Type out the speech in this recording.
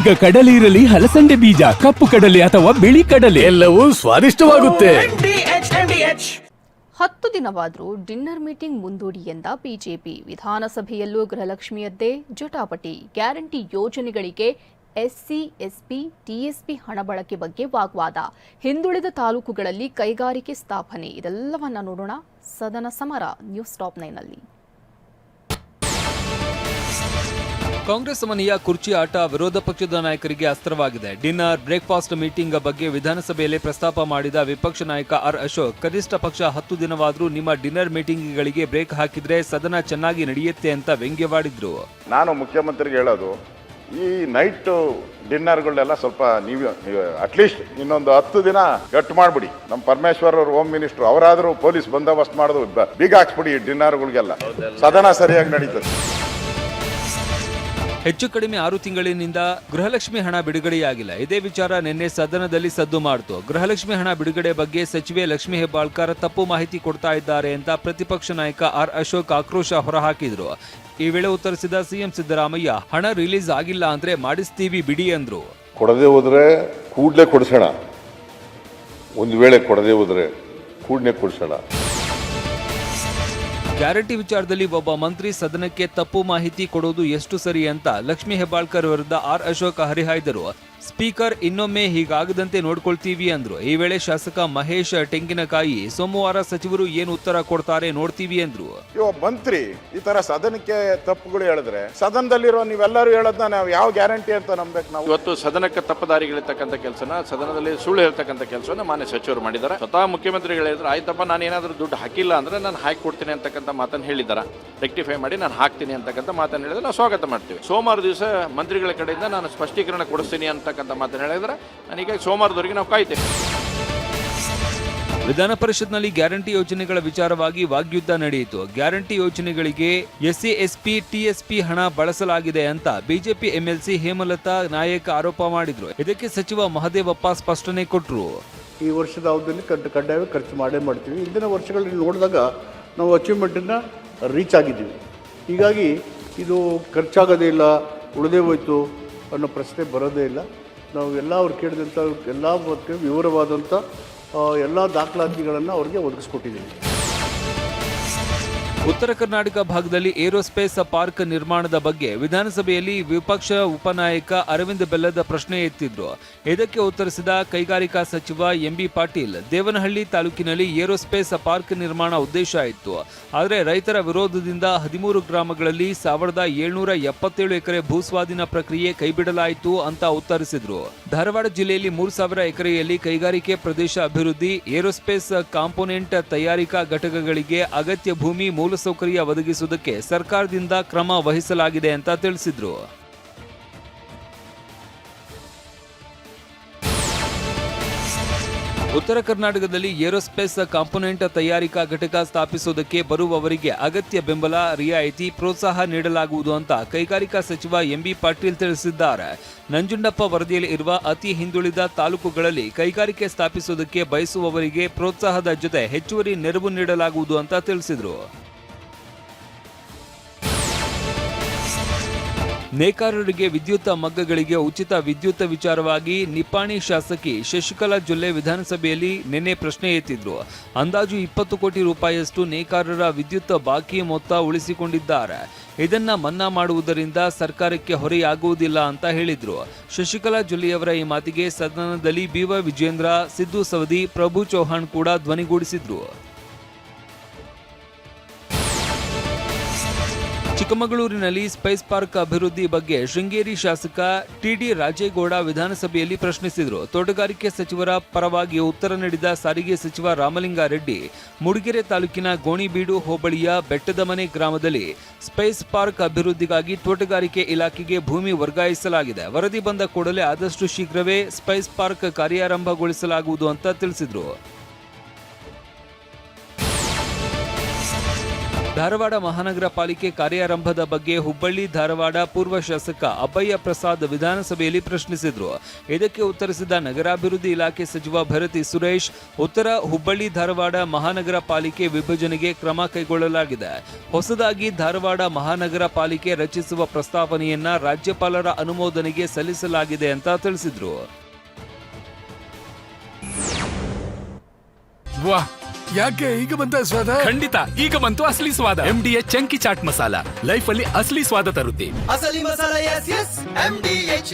ಈಗ ಕಡಲೆ ಇರಲಿ, ಹಲಸಂಡೆ ಬೀಜ, ಕಪ್ಪು ಕಡಲೆ ಅಥವಾ ಬಿಳಿ ಕಡಲೆ, ಎಲ್ಲವೂ ಸ್ವಾದಿಷ್ಟವಾಗುತ್ತೆ. 10 ದಿನವಾದರೂ ಡಿನ್ನರ್ ಮೀಟಿಂಗ್ ಮುಂದೂಡಿ ಎಂದ ಬಿಜೆಪಿ. ವಿಧಾನಸಭೆಯಲ್ಲೂ ಗೃಹಲಕ್ಷ್ಮಿಯದ್ದೇ ಜಟಾಪಟಿ. ಗ್ಯಾರಂಟಿ ಯೋಜನೆಗಳಿಗೆ ಎಸ್ಸಿ, ಎಸ್ಪಿ, ಟಿಎಸ್ಪಿ ಹಣ ಬಳಕೆ ಬಗ್ಗೆ ವಾಗ್ವಾದ. ಹಿಂದುಳಿದ ತಾಲೂಕುಗಳಲ್ಲಿ ಕೈಗಾರಿಕೆ ಸ್ಥಾಪನೆ. ಇದೆಲ್ಲವನ್ನ ನೋಡೋಣ ಸದನ ಸಮರ ನ್ಯೂಸ್ ಟಾಪ್ 9ನಲ್ಲಿ. ಕಾಂಗ್ರೆಸ್ ಮನೆಯ ಕುರ್ಚಿ ಆಟ ವಿರೋಧ ಪಕ್ಷದ ನಾಯಕರಿಗೆ ಅಸ್ತ್ರವಾಗಿದೆ. ಡಿನ್ನರ್, ಬ್ರೇಕ್ಫಾಸ್ಟ್ ಮೀಟಿಂಗ್ ಬಗ್ಗೆ ವಿಧಾನಸಭೆಯಲ್ಲಿ ಪ್ರಸ್ತಾಪ ಮಾಡಿದ ವಿಪಕ್ಷ ನಾಯಕ ಆರ್ ಅಶೋಕ್, ಕನಿಷ್ಠ ಪಕ್ಷ 10 ದಿನವಾದರೂ ನಿಮ್ಮ ಡಿನ್ನರ್ ಮೀಟಿಂಗ್ಗಳಿಗೆ ಬ್ರೇಕ್ ಹಾಕಿದ್ರೆ ಸದನ ಚೆನ್ನಾಗಿ ನಡೆಯುತ್ತೆ ಅಂತ ವ್ಯಂಗ್ಯವಾಡಿದ್ರು. ನಾನು ಮುಖ್ಯಮಂತ್ರಿಗೆ ಹೇಳೋದು, ಈ ನೈಟ್ ಡಿನ್ನರ್ಗಳನ್ನೆಲ್ಲ ಸ್ವಲ್ಪ ನೀವು ಅಟ್ಲೀಸ್ಟ್ ಇನ್ನೊಂದು 10 ದಿನ ಕಟ್ ಮಾಡ್ಬಿಡಿ. ನಮ್ಮ ಪರಮೇಶ್ವರ್ ಅವರು ಹೋಮ್ ಮಿನಿಸ್ಟರ್, ಅವರಾದ್ರೂ ಪೊಲೀಸ್ ಬಂದೋಬಸ್ತ್ ಮಾಡೋದು ಬೀಗ ಹಾಕ್ಸ್ಬಿಡಿ ಡಿನ್ನರ್ಗಳಿಗೆಲ್ಲ, ಸದನ ಸರಿಯಾಗಿ ನಡೀತದೆ. ಹೆಚ್ಚು ಕಡಿಮೆ 6 ತಿಂಗಳಿನಿಂದ ಗೃಹಲಕ್ಷ್ಮಿ ಹಣ ಬಿಡುಗಡೆಯಾಗಿಲ್ಲ. ಇದೇ ವಿಚಾರ ನಿನ್ನೆ ಸದನದಲ್ಲಿ ಸದ್ದು ಮಾಡಿತು. ಗೃಹಲಕ್ಷ್ಮಿ ಹಣ ಬಿಡುಗಡೆ ಬಗ್ಗೆ ಸಚಿವೆ ಲಕ್ಷ್ಮೀ ಹೆಬ್ಬಾಳ್ಕರ್ ತಪ್ಪು ಮಾಹಿತಿ ಕೊಡ್ತಾ ಇದ್ದಾರೆ ಅಂತ ಪ್ರತಿಪಕ್ಷ ನಾಯಕ ಆರ್ ಅಶೋಕ್ ಆಕ್ರೋಶ ಹೊರಹಾಕಿದ್ರು. ಈ ವೇಳೆ ಉತ್ತರಿಸಿದ ಸಿಎಂ ಸಿದ್ದರಾಮಯ್ಯ, ಹಣ ರಿಲೀಸ್ ಆಗಿಲ್ಲ ಅಂದ್ರೆ ಮಾಡಿಸ್ತೀವಿ ಬಿಡಿ ಅಂದ್ರು. ಕೊಡದೆ ಹೋದ್ರೆ ಕೂಡಲೇ ಕೊಡಿಸೋಣ, ಒಂದು ವೇಳೆ ಕೊಡದೆ ಹೋದ್ರೆ ಕೂಡಲೇ ಕೊಡಿಸೋಣ. ಗ್ಯಾರಂಟಿ ವಿಚಾರದಲ್ಲಿ ಒಬ್ಬ ಮಂತ್ರಿ ಸದನಕ್ಕೆ ತಪ್ಪು ಮಾಹಿತಿ ಕೊಡೋದು ಎಷ್ಟು ಸರಿ ಅಂತ ಲಕ್ಷ್ಮೀ ಹೆಬ್ಬಾಳ್ಕರ್ ವಿರುದ್ಧ ಆರ್ ಅಶೋಕ್ ಹರಿಹಾಯ್ದರು. ಸ್ಪೀಕರ್ ಇನ್ನೊಮ್ಮೆ ಹೀಗಾಗದಂತೆ ನೋಡ್ಕೊಳ್ತೀವಿ ಅಂದ್ರು. ಈ ವೇಳೆ ಶಾಸಕ ಮಹೇಶ್ ತೆಂಗಿನಕಾಯಿ, ಸೋಮವಾರ ಸಚಿವರು ಏನು ಉತ್ತರ ಕೊಡ್ತಾರೆ ನೋಡ್ತೀವಿ ಅಂದ್ರು. ಮಂತ್ರಿ ಈ ತರ ಸದನಕ್ಕೆ ತಪ್ಪುಗಳು ಹೇಳಿದ್ರೆ ಸದನದಲ್ಲಿರೋ ನೀವೆಲ್ಲರೂ ಹೇಳೋದನ್ನ ನಾವು ಯಾವ ಗ್ಯಾರಂಟಿ ಅಂತ ನಂಬೇಕು? ನಾವು ಇವತ್ತು ಸದನಕ್ಕೆ ತಪ್ಪದಾರಿಗಳಿರ್ತಕ್ಕಂಥ ಕೆಲಸನ, ಸದನದಲ್ಲಿ ಸುಳ್ಳು ಹೇಳ್ತಕ್ಕಂಥ ಕೆಲಸನ ಮಾನ್ಯ ಸಚಿವರು ಮಾಡಿದ್ದಾರೆ. ಸ್ವತಃ ಮುಖ್ಯಮಂತ್ರಿಗಳು ಹೇಳಿದ್ರೆ, ಆಯ್ತಪ್ಪ ನಾನು ಏನಾದರೂ ದುಡ್ಡು ಹಾಕಿಲ್ಲ ಅಂದ್ರೆ ನಾನು ಹಾಕಿ ಕೊಡ್ತೀನಿ ಅಂತಕ್ಕಂಥ ಮಾತನ್ನು ಹೇಳಿದ್ದಾರೆ. ರೆಕ್ಟಿಫೈ ಮಾಡಿ ನಾನು ಹಾಕ್ತೀನಿ ಅಂತಕ್ಕಂಥ ಮಾತನ್ನು ಹೇಳಿದ್ರೆ ನಾವು ಸ್ವಾಗತ ಮಾಡ್ತೀವಿ. ಸೋಮವಾರ ದಿವಸ ಮಂತ್ರಿಗಳ ಕಡೆಯಿಂದ ನಾನು ಸ್ಪಷ್ಟೀಕರಣ ಕೊಡಿಸ್ತೀನಿ ಅಂತಕ್ಕಂಥ ಮಾತನ್ನು ಹೇಳಿದ್ರೆ ನನಗೆ ಸೋಮವಾರದವರೆಗೆ ನಾವು ಕಾಯ್ತೇವೆ. ವಿಧಾನ ಪರಿಷತ್ನಲ್ಲಿ ಗ್ಯಾರಂಟಿ ಯೋಜನೆಗಳ ವಿಚಾರವಾಗಿ ವಾಗ್ಯುದ್ಧ ನಡೆಯಿತು. ಗ್ಯಾರಂಟಿ ಯೋಜನೆಗಳಿಗೆ ಎಸ್ಸಿ, ಎಸ್ಪಿ, ಟಿಎಸ್ಪಿ ಹಣ ಬಳಸಲಾಗಿದೆ ಅಂತ ಬಿಜೆಪಿ ಎಂಎಲ್ಸಿ ಹೇಮಲತಾ ನಾಯಕ್ ಆರೋಪ ಮಾಡಿದ್ರು. ಇದಕ್ಕೆ ಸಚಿವ ಮಹದೇವಪ್ಪ ಸ್ಪಷ್ಟನೆ ಕೊಟ್ಟರು. ಈ ವರ್ಷದ ಅವಧಿಯಲ್ಲಿ ಕಡ್ಡಾಯವಾಗಿ ಖರ್ಚು ಮಾಡೇ ಮಾಡ್ತೀವಿ. ಹಿಂದಿನ ವರ್ಷಗಳಲ್ಲಿ ನೋಡಿದಾಗ ನಾವು ಅಚೀವ್ಮೆಂಟನ್ನು ರೀಚ್ ಆಗಿದ್ದೀವಿ. ಹೀಗಾಗಿ ಇದು ಖರ್ಚಾಗೋದೇ ಇಲ್ಲ, ಉಳಿದೇ ಹೋಯ್ತು ಅನ್ನೋ ಪ್ರಶ್ನೆ ಬರೋದೇ ಇಲ್ಲ. ನಾವು ಎಲ್ಲ ಅವ್ರು ಕೇಳಿದಂಥ ಎಲ್ಲ ವಿವರವಾದಂಥ ಎಲ್ಲ ದಾಖಲಾತಿಗಳನ್ನು ಅವ್ರಿಗೆ ಒದಗಿಸ್ಕೊಟ್ಟಿದ್ದೀವಿ. ಉತ್ತರ ಕರ್ನಾಟಕ ಭಾಗದಲ್ಲಿ ಏರೋಸ್ಪೇಸ್ ಪಾರ್ಕ್ ನಿರ್ಮಾಣದ ಬಗ್ಗೆ ವಿಧಾನಸಭೆಯಲ್ಲಿ ವಿಪಕ್ಷ ಉಪನಾಯಕ ಅರವಿಂದ್ ಬೆಲ್ಲದ ಪ್ರಶ್ನೆ ಎತ್ತಿದ್ರು. ಇದಕ್ಕೆ ಉತ್ತರಿಸಿದ ಕೈಗಾರಿಕಾ ಸಚಿವ ಎಂಬಿ ಪಾಟೀಲ್, ದೇವನಹಳ್ಳಿ ತಾಲೂಕಿನಲ್ಲಿ ಏರೋಸ್ಪೇಸ್ ಪಾರ್ಕ್ ನಿರ್ಮಾಣ ಉದ್ದೇಶ ಇತ್ತು. ಆದರೆ ರೈತರ ವಿರೋಧದಿಂದ 13 ಗ್ರಾಮಗಳಲ್ಲಿ 1777 ಎಕರೆ ಭೂಸ್ವಾಧೀನ ಪ್ರಕ್ರಿಯೆ ಕೈಬಿಡಲಾಯಿತು ಅಂತ ಉತ್ತರಿಸಿದ್ರು. ಧಾರವಾಡ ಜಿಲ್ಲೆಯಲ್ಲಿ 3000 ಎಕರೆಯಲ್ಲಿ ಕೈಗಾರಿಕೆ ಪ್ರದೇಶ ಅಭಿವೃದ್ಧಿ, ಏರೋಸ್ಪೇಸ್ ಕಾಂಪೋನೆಂಟ್ ತಯಾರಿಕಾ ಘಟಕಗಳಿಗೆ ಅಗತ್ಯ ಭೂಮಿ ಮೂಲಸೌಕರ್ಯ ಒದಗಿಸುವುದಕ್ಕೆ ಸರ್ಕಾರದಿಂದ ಕ್ರಮ ವಹಿಸಲಾಗಿದೆ ಅಂತ ತಿಳಿಸಿದ್ರು. ಉತ್ತರ ಕರ್ನಾಟಕದಲ್ಲಿ ಏರೋಸ್ಪೇಸ್ ಕಾಂಪೋನೆಂಟ್ ತಯಾರಿಕಾ ಘಟಕ ಸ್ಥಾಪಿಸುವುದಕ್ಕೆ ಬರುವವರಿಗೆ ಅಗತ್ಯ ಬೆಂಬಲ, ರಿಯಾಯಿತಿ, ಪ್ರೋತ್ಸಾಹ ನೀಡಲಾಗುವುದು ಅಂತ ಕೈಗಾರಿಕಾ ಸಚಿವ ಎಂಬಿ ಪಾಟೀಲ್ ತಿಳಿಸಿದ್ದಾರೆ. ನಂಜುಂಡಪ್ಪ ವರದಿಯಲ್ಲಿ ಇರುವ ಅತಿ ಹಿಂದುಳಿದ ತಾಲೂಕುಗಳಲ್ಲಿ ಕೈಗಾರಿಕೆ ಸ್ಥಾಪಿಸುವುದಕ್ಕೆ ಬಯಸುವವರಿಗೆ ಪ್ರೋತ್ಸಾಹದ ಜೊತೆ ಹೆಚ್ಚುವರಿ ನೆರವು ನೀಡಲಾಗುವುದು ಅಂತ ತಿಳಿಸಿದರು. ನೇಕಾರರಿಗೆ ವಿದ್ಯುತ್ ಮಗ್ಗಗಳಿಗೆ ಉಚಿತ ವಿದ್ಯುತ್ ವಿಚಾರವಾಗಿ ನಿಪ್ಪಾಣಿ ಶಾಸಕಿ ಶಶಿಕಲಾ ಜೊಲ್ಲೆ ವಿಧಾನಸಭೆಯಲ್ಲಿ ನಿನ್ನೆ ಪ್ರಶ್ನೆ ಎತ್ತಿದ್ರು. ಅಂದಾಜು 20 ಕೋಟಿ ರೂಪಾಯಿಯಷ್ಟು ನೇಕಾರರ ವಿದ್ಯುತ್ ಬಾಕಿ ಮೊತ್ತ ಉಳಿಸಿಕೊಂಡಿದ್ದಾರೆ. ಇದನ್ನ ಮನ್ನಾ ಮಾಡುವುದರಿಂದ ಸರ್ಕಾರಕ್ಕೆ ಹೊರೆಯಾಗುವುದಿಲ್ಲ ಅಂತ ಹೇಳಿದ್ರು. ಶಶಿಕಲಾ ಜೊಲ್ಲೆಯವರ ಈ ಮಾತಿಗೆ ಸದನದಲ್ಲಿ ಬಿವೈ ವಿಜೇಂದ್ರ, ಸಿದ್ದು ಸವದಿ, ಪ್ರಭು ಚೌಹಾಣ್ ಕೂಡ ಧ್ವನಿಗೂಡಿಸಿದ್ರು. ಚಿಕ್ಕಮಗಳೂರಿನಲ್ಲಿ ಸ್ಪೇಸ್ ಪಾರ್ಕ್ ಅಭಿವೃದ್ಧಿ ಬಗ್ಗೆ ಶೃಂಗೇರಿ ಶಾಸಕ ಟಿಡಿ ರಾಜೇಗೌಡ ವಿಧಾನಸಭೆಯಲ್ಲಿ ಪ್ರಶ್ನಿಸಿದರು. ತೋಟಗಾರಿಕೆ ಸಚಿವರ ಪರವಾಗಿ ಉತ್ತರ ನೀಡಿದ ಸಾರಿಗೆ ಸಚಿವ ರಾಮಲಿಂಗಾರೆಡ್ಡಿ, ಮೂಡಿಗೆರೆ ತಾಲೂಕಿನ ಗೋಣಿಬೀಡು ಹೋಬಳಿಯ ಬೆಟ್ಟದಮನೆ ಗ್ರಾಮದಲ್ಲಿ ಸ್ಪೇಸ್ ಪಾರ್ಕ್ ಅಭಿವೃದ್ಧಿಗಾಗಿ ತೋಟಗಾರಿಕೆ ಇಲಾಖೆಗೆ ಭೂಮಿ ವರ್ಗಾಯಿಸಲಾಗಿದೆ. ವರದಿ ಬಂದ ಕೂಡಲೇ ಆದಷ್ಟು ಶೀಘ್ರವೇ ಸ್ಪೇಸ್ ಪಾರ್ಕ್ ಕಾರ್ಯಾರಂಭಗೊಳಿಸಲಾಗುವುದು ಅಂತ ತಿಳಿಸಿದರು. ಧಾರವಾಡ ಮಹಾನಗರ ಪಾಲಿಕೆ ಕಾರ್ಯಾರಂಭದ ಬಗ್ಗೆ ಹುಬ್ಬಳ್ಳಿ ಧಾರವಾಡ ಪೂರ್ವ ಶಾಸಕ ಅಬ್ಬಯ್ಯ ಪ್ರಸಾದ್ ವಿಧಾನಸಭೆಯಲ್ಲಿ ಪ್ರಶ್ನಿಸಿದ್ರು. ಇದಕ್ಕೆ ಉತ್ತರಿಸಿದ ನಗರಾಭಿವೃದ್ಧಿ ಇಲಾಖೆ ಸಚಿವ ಭರತಿ ಸುರೇಶ್, ಉತ್ತರ ಹುಬ್ಬಳ್ಳಿ ಧಾರವಾಡ ಮಹಾನಗರ ಪಾಲಿಕೆ ವಿಭಜನೆಗೆ ಕ್ರಮ ಕೈಗೊಳ್ಳಲಾಗಿದೆ. ಹೊಸದಾಗಿ ಧಾರವಾಡ ಮಹಾನಗರ ಪಾಲಿಕೆ ರಚಿಸುವ ಪ್ರಸ್ತಾವನೆಯನ್ನ ರಾಜ್ಯಪಾಲರ ಅನುಮೋದನೆಗೆ ಸಲ್ಲಿಸಲಾಗಿದೆ ಅಂತ ತಿಳಿಸಿದ್ರು. ವಾಹ್, ಯಾಕೆ ಈಗ ಬಂತ ಸ್ವಾದ? ಖಂಡಿತ ಈಗ ಬಂತು ಅಸಲಿ ಸ್ವಾದ. MDH chunky chaat masala life ಅಲ್ಲಿ ಅಸಲಿ ಸ್ವಾದ ತರುತ್ತೆ. ಅಸಲಿ ಮಸಾಲ, ಎಸ್ ಎಸ್ MDH